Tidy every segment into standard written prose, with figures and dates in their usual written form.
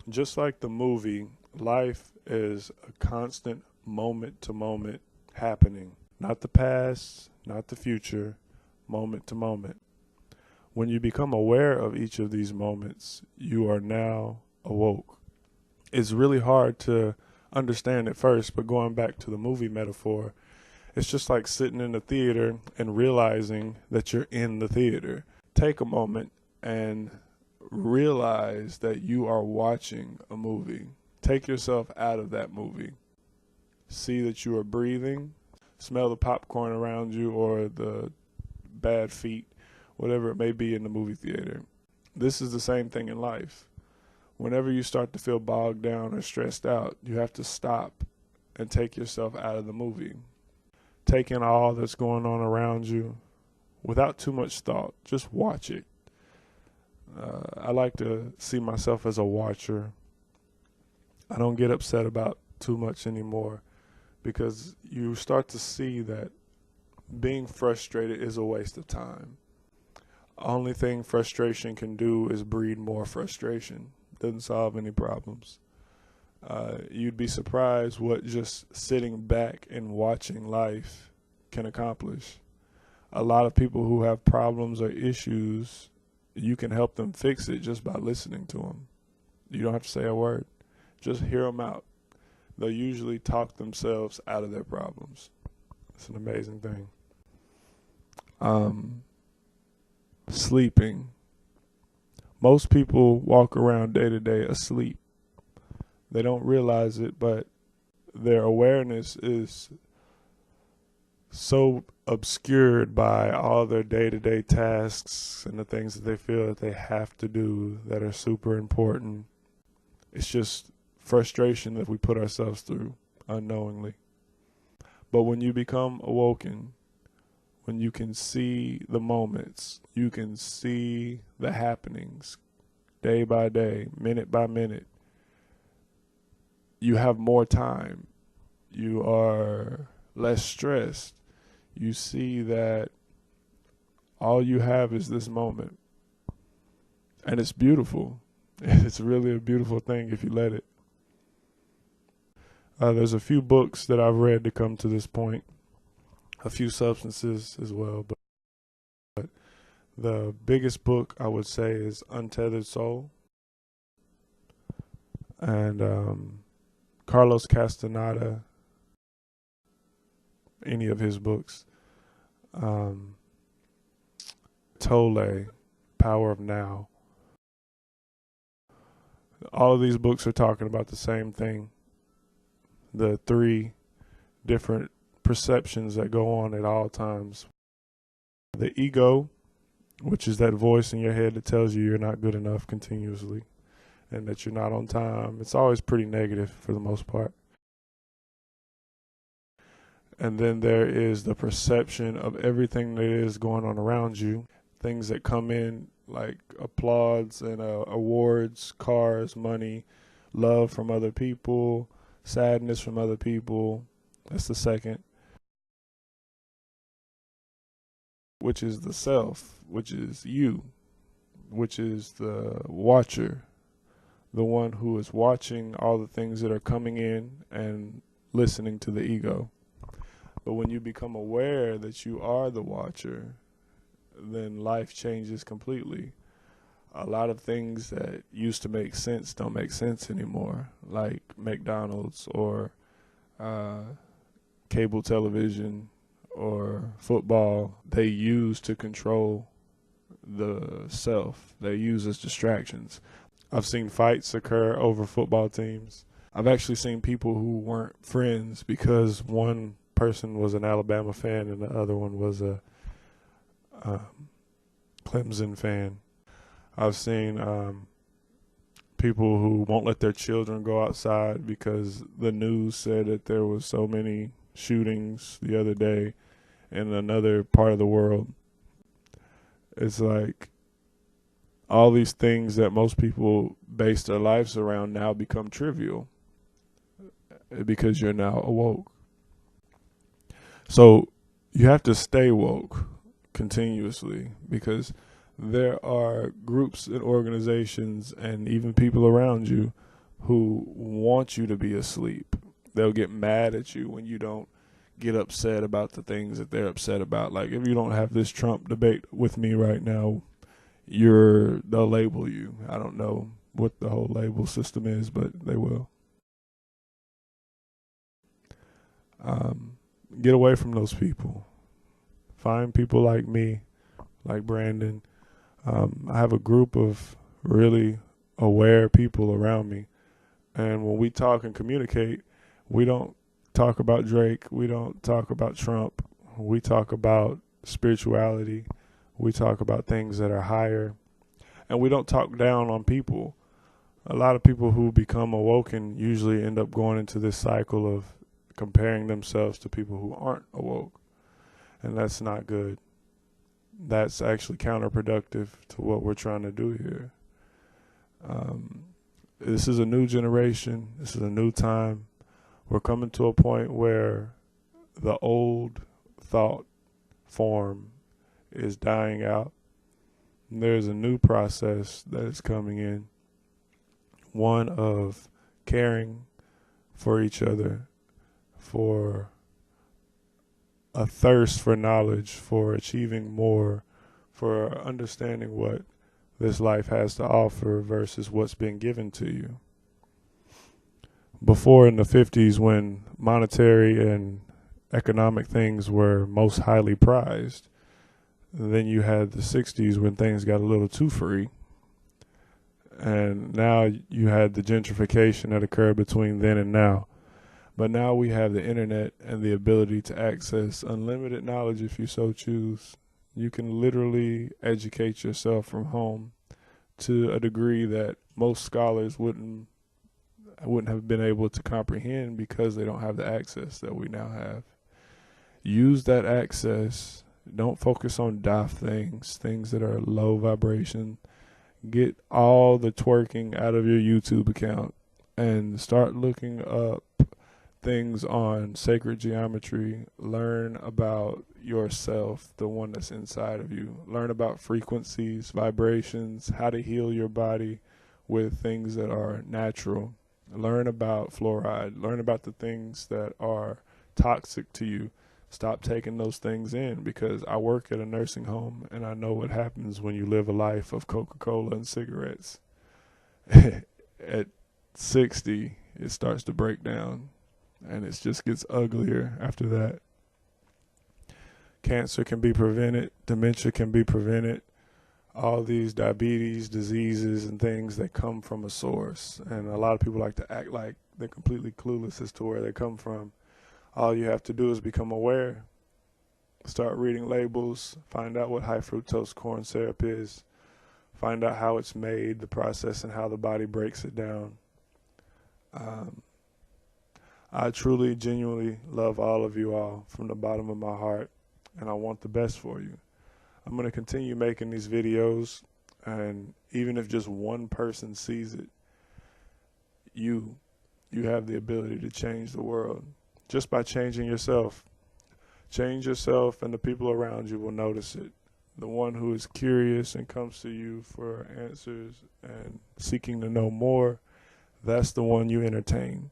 Just like the movie, life is a constant moment to moment happening. Not the past, not the future, moment to moment. When you become aware of each of these moments, you are now awoke. It's really hard to understand at first, but going back to the movie metaphor, it's just like sitting in the theater and realizing that you're in the theater. Take a moment and realize that you are watching a movie. Take yourself out of that movie. See that you are breathing. Smell the popcorn around you or the bad feet, whatever it may be in the movie theater. This is the same thing in life. Whenever you start to feel bogged down or stressed out, you have to stop and take yourself out of the movie. Take in all that's going on around you without too much thought. Just watch it. I like to see myself as a watcher. I don't get upset about too much anymore because you start to see that being frustrated is a waste of time. Only thing frustration can do is breed more frustration. Doesn't solve any problems. You'd be surprised what just sitting back and watching life can accomplish. A lot of people who have problems or issues, you can help them fix it just by listening to them. You don't have to say a word. Just hear them out. They'll usually talk themselves out of their problems. It's an amazing thing. Sleeping. Most people walk around day to day asleep. They don't realize it, but their awareness is so obscured by all their day-to-day tasks and the things that they feel that they have to do that are super important. It's just frustration that we put ourselves through unknowingly. But when you become awoken, when you can see the moments, you can see the happenings day by day, minute by minute, you have more time. You are less stressed. You see that all you have is this moment. And it's beautiful. It's really a beautiful thing if you let it. There's a few books that I've read to come to this point, a few substances as well. But the biggest book I would say is Untethered Soul. And Carlos Castaneda, any of his books. Tolle, Power of Now. All of these books are talking about the same thing. The three different perceptions that go on at all times. The ego, which is that voice in your head that tells you you're not good enough continuously and that you're not on time. It's always pretty negative for the most part. And then there is the perception of everything that is going on around you. Things that come in like applause and awards, cars, money, love from other people, sadness from other people. That's the second. Which is the self, which is you, which is the watcher, the one who is watching all the things that are coming in and listening to the ego. But when you become aware that you are the watcher, then life changes completely. A lot of things that used to make sense don't make sense anymore, like McDonald's or cable television or football. They use to control the self. They use as distractions. I've seen fights occur over football teams. I've actually seen people who weren't friends because one person was an Alabama fan and the other one was a Clemson fan. I've seen people who won't let their children go outside because the news said that there was so many shootings the other day in another part of the world. It's like all these things that most people base their lives around now become trivial because you're now awoke. So you have to stay woke continuously because there are groups and organizations and even people around you who want you to be asleep. They'll get mad at you when you don't get upset about the things that they're upset about. Like, if you don't have this Trump debate with me right now, they'll label you. I don't know what the whole label system is, but they will. Get away from those people. Find people like me, like Brandon. I have a group of really aware people around me. And when we talk and communicate, we don't talk about Drake. We don't talk about Trump. We talk about spirituality. We talk about things that are higher. And we don't talk down on people. A lot of people who become awoken usually end up going into this cycle of comparing themselves to people who aren't awoke. And that's not good. That's actually counterproductive to what we're trying to do here. This is a new generation. This is a new time. We're coming to a point where the old thought form is dying out. And there's a new process that is coming in. One of caring for each other, for a thirst for knowledge, for achieving more, for understanding what this life has to offer versus what's been given to you. Before, in the 50s, when monetary and economic things were most highly prized, then you had the 60s when things got a little too free. And now you had the gentrification that occurred between then and now. But now we have the internet and the ability to access unlimited knowledge if you so choose. You can literally educate yourself from home to a degree that most scholars wouldn't have been able to comprehend because they don't have the access that we now have. Use that access. Don't focus on daft things that are low vibration. Get all the twerking out of your YouTube account and start looking up things on sacred geometry. Learn about yourself, the one that's inside of you. Learn about frequencies, vibrations, how to heal your body with things that are natural. Learn about fluoride. Learn about the things that are toxic to you. Stop taking those things in, because I work at a nursing home and I know what happens when you live a life of Coca-Cola and cigarettes. At 60, it starts to break down. And it just gets uglier after that. Cancer can be prevented. Dementia can be prevented. All these diabetes, diseases, and things that come from a source. And a lot of people like to act like they're completely clueless as to where they come from. All you have to do is become aware. Start reading labels. Find out what high fructose corn syrup is. Find out how it's made, the process, and how the body breaks it down. I truly, genuinely love all of you all from the bottom of my heart, and I want the best for you. I'm going to continue making these videos, and even if just one person sees it, you have the ability to change the world just by changing yourself. Change yourself, and the people around you will notice it. The one who is curious and comes to you for answers and seeking to know more, that's the one you entertain.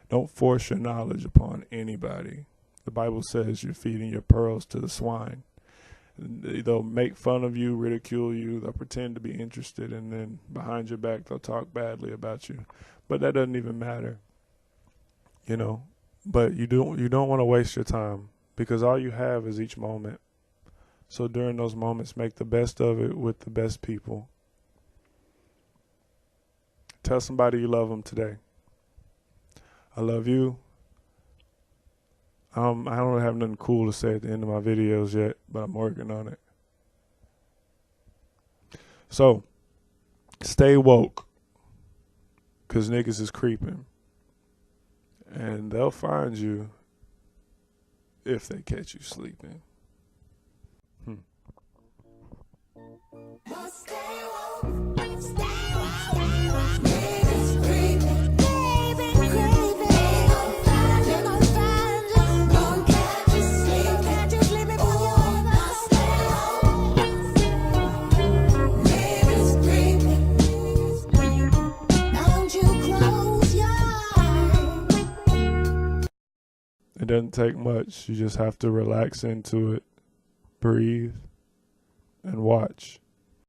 Don't force your knowledge upon anybody. The Bible says you're feeding your pearls to the swine. They'll make fun of you, ridicule you, they'll pretend to be interested, and then behind your back they'll talk badly about you. But that doesn't even matter. But you don't want to waste your time, because all you have is each moment. So during those moments, make the best of it with the best people. Tell somebody you love them today. I love you. I don't have nothing cool to say at the end of my videos yet, but I'm working on it. So, stay woke, because niggas is creeping. And they'll find you if they catch you sleeping. Close It doesn't take much. You just have to relax into it, breathe, and watch.